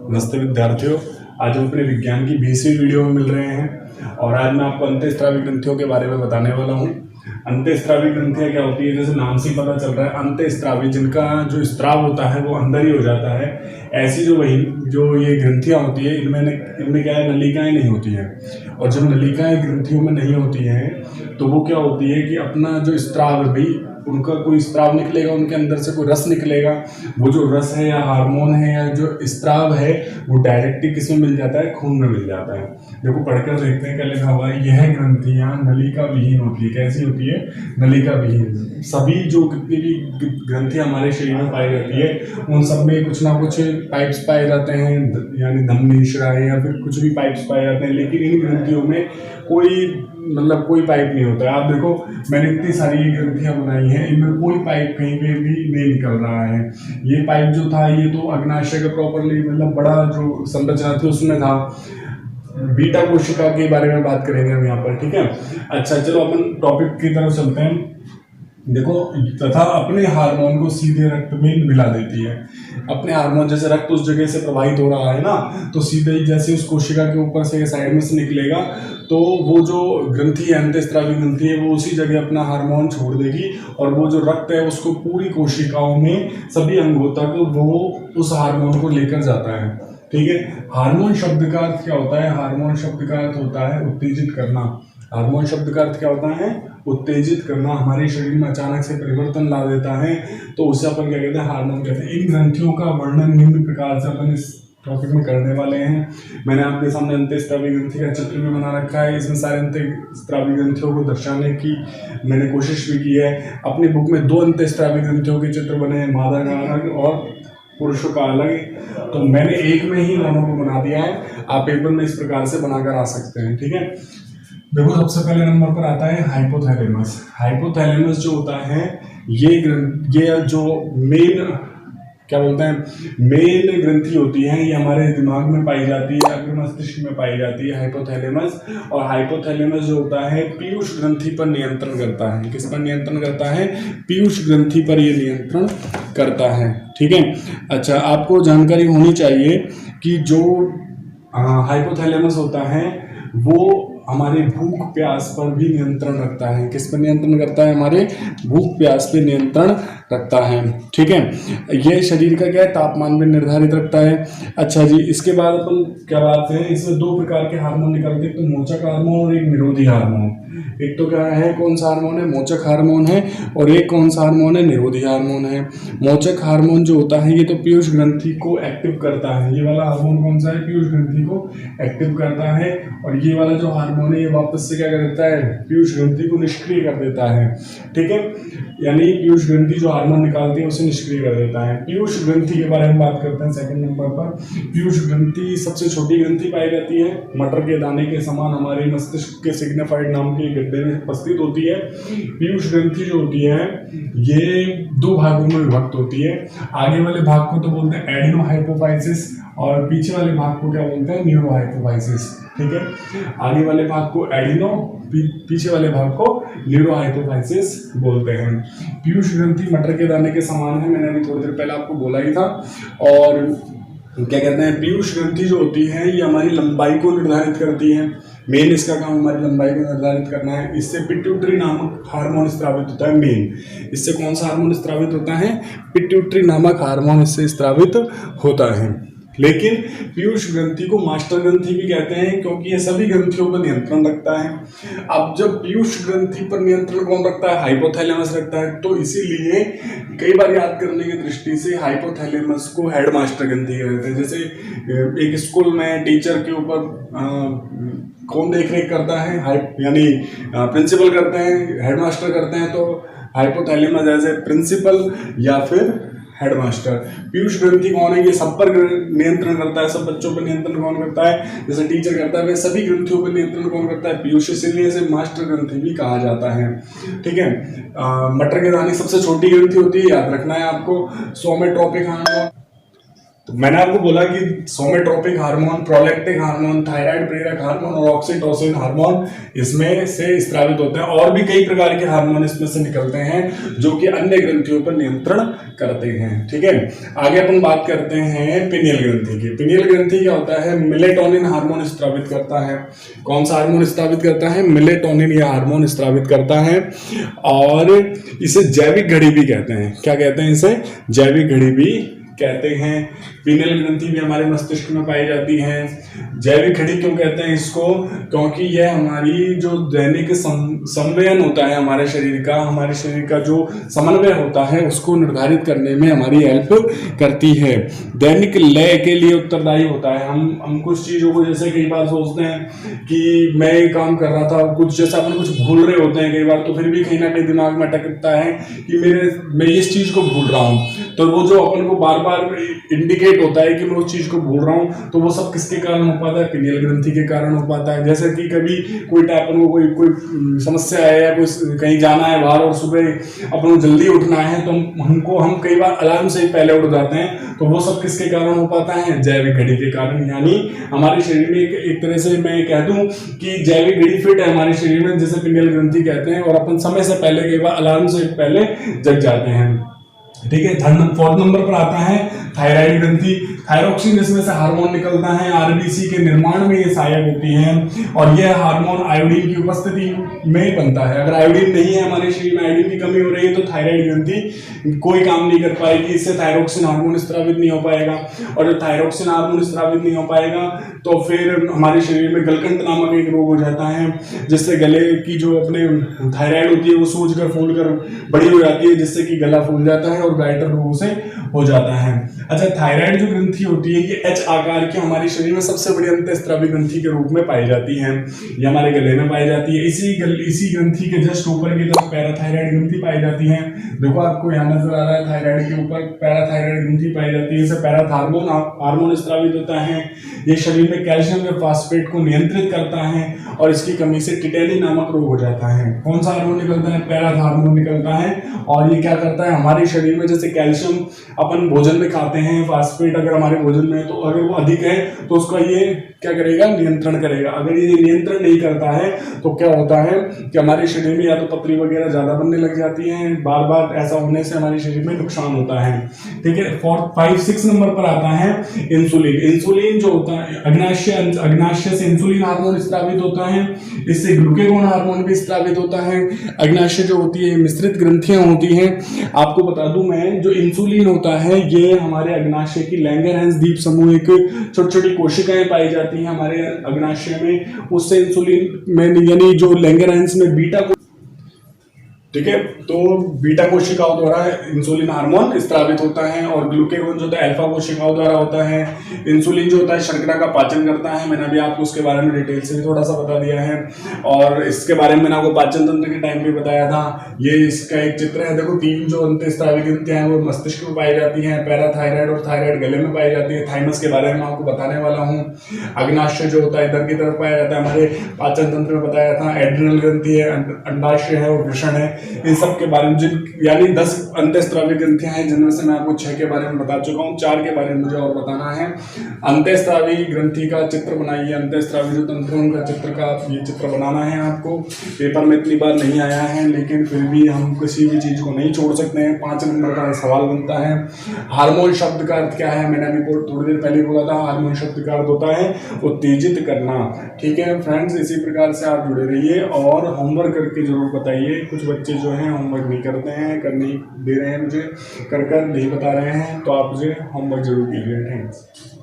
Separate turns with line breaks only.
नमस्ते विद्यार्थियों, आज हम अपने विज्ञान की 20वीं वीडियो में मिल रहे हैं और आज मैं आपको अंतःस्रावी ग्रंथियों के बारे में बताने वाला हूँ। अंतःस्रावी ग्रंथियाँ क्या होती है, जैसे नाम से पता चल रहा है अंतःस्रावी, जिनका जो स्राव होता है वो अंदर ही हो जाता है। ऐसी जो ये ग्रंथियाँ होती है, इनमें क्या है, नलिकाएं नहीं होती हैं। और जब नलिकाएं ग्रंथियों में नहीं होती हैं तो वो क्या होती है कि अपना जो स्राव भी, उनका कोई स्राव निकलेगा, उनके अंदर से कोई रस निकलेगा, वो जो रस है या हार्मोन है या जो स्राव है वो डायरेक्टली किसमें मिल जाता है, खून में मिल जाता है। देखो पढ़कर देखते हैं क्या लिखा हुआ है। यह ग्रंथियां नलिका विहीन होती है। कैसी होती है? नलिका विहीन। सभी जो कितनी भी ग्रंथियां हमारे शरीर में पाई जाती है उन सब में कुछ ना कुछ पाइप्स पाए जाते हैं, यानी धमनी शिराएं या फिर कुछ भी पाइप्स पाए जाते हैं, लेकिन इन ग्रंथियों में कोई पाइप नहीं होता है। आप देखो, मैंने इतनी सारी ग्रंथियां बनाई हैं, इनमें कोई पाइप कहीं पे भी नहीं निकल रहा है। ये पाइप जो था ये तो अग्नाशय का प्रॉपरली बड़ा जो संरचना थी उसमें था। बीटा कोशिका के बारे में बात करेंगे हम यहाँ पर, ठीक है। अच्छा चलो अपन टॉपिक की तरफ चलते हैं। देखो, तथा अपने हार्मोन को सीधे रक्त में मिला देती है। अपने हार्मोन, जैसे रक्त उस जगह से प्रवाहित हो रहा है ना, तो सीधे ही जैसे उस कोशिका के ऊपर से साइड में से निकलेगा तो वो जो ग्रंथि है, अंतःस्रावी ग्रंथि है, वो उसी जगह अपना हार्मोन छोड़ देगी और वो जो रक्त है उसको पूरी कोशिकाओं में सभी अंगों तक वो उस हार्मोन को लेकर जाता है, ठीक है। हार्मोन शब्द का अर्थ क्या होता है? हार्मोन शब्द का अर्थ होता है उत्तेजित करना। हार्मोन शब्द का अर्थ क्या होता है? उत्तेजित करना। हमारे शरीर में अचानक से परिवर्तन ला देता है तो उसे अपन क्या कहते हैं? हार्मोन कहते हैं। इन ग्रंथियों का वर्णन निम्न प्रकार से अपन इस टॉपिक में करने वाले हैं। मैंने आपके सामने अंतःस्रावी ग्रंथि का चित्र भी बना रखा है। इसमें सारे अंतःस्रावी ग्रंथियों को दर्शाने की मैंने कोशिश भी की है। अपनी बुक में 2 अंतःस्रावी ग्रंथियों के चित्र बने हैं, मादा का अलग और पुरुषों का अलग। तो मैंने एक में ही दोनों को बना दिया है। आप पेपर में इस प्रकार से बनाकर आ सकते हैं, ठीक है। देखो, सबसे पहले नंबर पर आता है हाइपोथैलेमस। हाइपोथैलेमस जो होता है ये जो मेन ग्रंथि होती है, ये हमारे दिमाग में पाई जाती है, अग्र मस्तिष्क में पाई जाती है हाइपोथैलेमस। और हाइपोथैलेमस जो होता है पीयूष ग्रंथि पर नियंत्रण करता है। किस पर नियंत्रण करता है? पीयूष ग्रंथि पर ये नियंत्रण करता है, ठीक है। अच्छा, आपको जानकारी होनी चाहिए कि जो हाइपोथैलेमस होता है वो हमारे भूख प्यास पर भी नियंत्रण रखता है। किस पर नियंत्रण करता है? हमारे भूख प्यास पे नियंत्रण रखता है, ठीक है। यह शरीर का क्या है? तापमान भी निर्धारित रखता है। अच्छा जी, इसके बाद अपन क्या बात है, इसमें 2 प्रकार के हार्मोन निकलते हैं, तो मोचक हार्मोन और एक निरोधी हार्मोन। एक तो क्या है, कौन सा हार्मोन है? मोचक हार्मोन है। और एक कौन सा हार्मोन है? निरोधी हार्मोन है। मोचक हार्मोन जो होता है ये तो पीयूष ग्रंथि को एक्टिव करता है। ये वाला हार्मोन कौन सा है? पीयूष ग्रंथि को एक्टिव करता है। और ये वाला जो हार्मोन है ये वापस से क्या कर देता है? पीयूष ग्रंथि को निष्क्रिय कर देता है, ठीक है। यानी पीयूष ग्रंथि जो हार्मोन निकालती है उसे निष्क्रिय कर देता है। पीयूष ग्रंथि के बारे में बात करते हैं सेकंड नंबर पर। पीयूष ग्रंथि सबसे छोटी ग्रंथि पाई जाती है, मटर के दाने के समान हमारे मस्तिष्क के सिग्निफाइड नाम के गड्ढे में उपस्थित होती है। पीयूष ग्रंथि जो होती है ये 2 भागों में विभक्त होती है। आगे वाले भाग को तो बोलते हैं एडिनो हाइपोफाइसिस और पीछे वाले भाग को क्या बोलते हैं? न्यूरो हाइपोफाइसिस, ठीक है। आगे वाले भाग को एडिनो, पीछे वाले भाग को न्यूरो हाइपोफाइसिस बोलते हैं। पीयूष ग्रंथि मटर के दाने के समान है, मैंने अभी थोड़ी देर पहले आपको बोला ही था। और क्या कहते हैं, पीयूष ग्रंथि जो होती है ये हमारी लंबाई को निर्धारित करती है। मेन इसका काम हमारी लंबाई को निर्धारित करना है। इससे पिट्यूटरी नामक हार्मोन स्रावित होता है। मेन इससे कौन सा हार्मोन स्रावित होता है? पिट्यूटरी नामक हार्मोन इससे स्रावित होता है। लेकिन पीयूष ग्रंथि को मास्टर ग्रंथि भी कहते हैं क्योंकि ये सभी ग्रंथियों पर नियंत्रण रखता है। अब जब पीयूष ग्रंथि पर नियंत्रण कौन रखता है? हाइपोथैलेमस रखता है। तो इसीलिए कई बार याद करने की दृष्टि से हाइपोथैलेमस को हेड मास्टर ग्रंथि कहते हैं। जैसे एक स्कूल में टीचर के ऊपर कौन देख रेख करता है? यानी प्रिंसिपल करते हैं, हेडमास्टर करते हैं। तो हाइपोथैलेमस एज ए प्रिंसिपल या फिर हेडमास्टर। पीयूष ग्रंथि कौन है? ये सब पर नियंत्रण करता है, सब बच्चों पर नियंत्रण कौन करता है? जैसे टीचर करता है, वे सभी ग्रंथियों पर नियंत्रण कौन करता है? पीयूष। इसीलिए इसे मास्टर ग्रंथि भी कहा जाता है, ठीक है। मटर के दाने सबसे छोटी ग्रंथि होती है, याद रखना है आपको। सोमेट्रोपिक हार्मोन तो मैंने आपको बोला कि सोमेट्रोपिक हार्मोन, प्रोलैक्टिक हार्मोन, थायराइड प्रेरक हार्मोन और ऑक्सीटोसिन हार्मोन इसमें से स्रावित होते हैं, और भी कई प्रकार के हार्मोन इसमें से निकलते हैं जो कि अन्य ग्रंथियों पर नियंत्रण करते हैं। ठीक है, आगे अपन बात करते हैं पिनियल ग्रंथि की। पिनियल ग्रंथि क्या होता है? मेलेटोनिन हार्मोन स्रावित करता है। कौन सा हार्मोन स्रावित करता है? मेलेटोनिन यह हार्मोन स्रावित करता है, और इसे जैविक घड़ी भी कहते हैं। क्या कहते हैं इसे? जैविक घड़ी भी कहते हैं। पिनियल ग्रंथि भी हमारे मस्तिष्क में पाई जाती है। जैविक घड़ी क्यों कहते हैं इसको? क्योंकि यह हमारी जो दैनिक संवेदन होता है हमारे शरीर का जो समन्वय होता है उसको निर्धारित करने में हमारी हेल्प करती है। दैनिक लय के लिए उत्तरदायी होता है। हम कुछ चीजों को, जैसे कई बार सोचते हैं कि मैं ये काम कर रहा था, कुछ जैसे अपन कुछ भूल रहे होते हैं कई बार, तो फिर भी कहीं ना कहीं दिमाग में अटकता है कि मैं इस चीज को भूल रहा हूँ। तो वो जो अपन को बार बार इंडिकेट होता है कि मैं उस चीज को भूल रहा हूँ, तो वो सब किसके कारण हो पाता है? पिनियल ग्रंथि के कारण हो पाता है। जैसे कि कभी कोई अपन को कोई समस्या है या कोई कहीं जाना है बाहर और सुबह अपन को जल्दी उठना है, तो हम कई बार अलार्म से पहले उठ जाते हैं, तो वो सब किसके कारण हो पाता है? जैविक घड़ी के कारण। यानी हमारे शरीर में एक तरह से मैं कह दूं कि जैविक घड़ी फिट है हमारे शरीर में, जिसे पिनियल ग्रंथि कहते हैं, और अपन समय से पहले कई बार अलार्म से पहले जग जाते हैं। ठीक है, 4th नंबर पर आता है थायराइड ग्रंथि। थायरोक्सिन इसमें से हार्मोन निकलता है, आरबीसी के निर्माण में ये सहायक होती है, और यह हार्मोन आयोडीन की उपस्थिति में बनता है। अगर आयोडीन नहीं है हमारे शरीर में, आयोडीन की कमी हो रही है, तो थायराइड ग्रंथि कोई काम नहीं कर पाएगी, इससे थायरोक्सिन हार्मोन स्रावित नहीं हो पाएगा, और जब थायरोक्सिन हार्मोन स्रावित नहीं हो पाएगा तो फिर हमारे शरीर में गलकंट नामक एक रोग हो जाता है, जिससे गले की जो अपने थायराइड होती है वो सूज कर फूल कर बड़ी हो जाती है, जिससे कि गला फूल जाता है और गाइटर रोगों से हो जाता है। अच्छा, थायराइड जो ग्रंथि होती है ये एच आकार की हमारे शरीर में सबसे बड़ी अंतःस्रावी ग्रंथि के रूप में पाई जाती है। ये हमारे गले में पाई जाती है। इसी ग्रंथि के जस्ट ऊपर की तरफ पैराथायराइड ग्रंथि पाई जाती है। देखो आपको यहाँ नजर आ रहा है, थायराइड के ऊपर पैराथायराइड ग्रंथि पाई जाती है। इससे पैराथार्मोन हार्मोन स्रावित होता है। ये शरीर में कैल्शियम के फास्फेट को नियंत्रित करता है, और इसकी कमी से टिटेनी नामक रोग हो जाता है। कौन सा हार्मोन निकलता है? पैराथार्मोन निकलता है, और ये क्या करता है हमारे शरीर में, जैसे कैल्शियम अपन भोजन में खाते हैं, फास्फेट अगर हमारे भोजन में है तो अगर वो अधिक है तो उसका ये क्या करेगा? नियंत्रण करेगा। अगर ये नियंत्रण नहीं करता है तो क्या होता है कि हमारे शरीर में या तो पथरी वगैरह ज्यादा बनने लग जाती है, बार बार ऐसा होने से हमारे शरीर में नुकसान होता है। ठीक है, 6 नंबर पर आता है इंसुलिन। इंसुलिन जो होता है, अग्नाशय से इंसुलिन हार्मोन स्रावित होता है, इससे ग्लूकेगोन हार्मोन भी स्रावित होता है। अग्नाशय जो होती है मिश्रित ग्रंथियां होती हैं। आपको बता दूं मैं, जो इंसुलिन होता है ये हमारे अग्नाशय की लैंगरहैंस द्वीप समूह एक छोटी छोटी कोशिकाएं पाई जाती हैं हमारे अग्नाशय में, उससे इंसुलिन में यानी जो लैंगरहैंस में बीटा, ठीक है, तो बीटा कोशिकाओं द्वारा इंसुलिन हार्मोन स्रावित होता है, और ग्लूकेगोन जो होता है अल्फा कोशिकाओं द्वारा होता है। इंसुलिन जो होता है शर्करा का पाचन करता है। मैंने अभी आपको उसके बारे में डिटेल से भी थोड़ा सा बता दिया है, और इसके बारे में मैंने आपको पाचन तंत्र के टाइम पे बताया था। ये इसका एक चित्र है। देखो 3 जो अंतःस्रावी ग्रंथियां हैं वो मस्तिष्क में पाई जाती हैं, पैराथायराइड और थायराइड गले में पाई जाती है। थाइमस के बारे में आपको बताने वाला हूँ। अग्नाशय जो होता है इधर की तरफ पाया जाता है, हमारे पाचन तंत्र में बताया था। एड्रिनल ग्रंथि है, अंडाशय है और वृषण है। इन सब के बारे में यानी 10 अंतःस्रावी ग्रंथियां हैं, जिनमें से मैं आपको 6 के बारे में बता चुका हूँ। 4 के बारे में मुझे और बताना है। अंतःस्रावी ग्रंथि का चित्र बनाइए, अंतःस्रावी जो तंत्र है उनका चित्र का ये चित्र बनाना है आपको। पेपर में इतनी बार नहीं आया है, लेकिन फिर भी हम किसी भी चीज को नहीं छोड़ सकते हैं। 5 नंबर का सवाल बनता है, हार्मोन शब्द का अर्थ क्या है? मैंने अभी थोड़ी देर पहले बोला था, हार्मोन शब्द का अर्थ होता है उत्तेजित करना। ठीक है फ्रेंड्स, इसी प्रकार से आप जुड़े रहिए और होमवर्क करके जरूर बताइए। कुछ बच्चे जो हैं होमवर्क नहीं करते हैं, करने दे रहे हैं मुझे, कर नहीं बता रहे हैं, तो आप मुझे होमवर्क जरूर कीजिए। थैंक्स।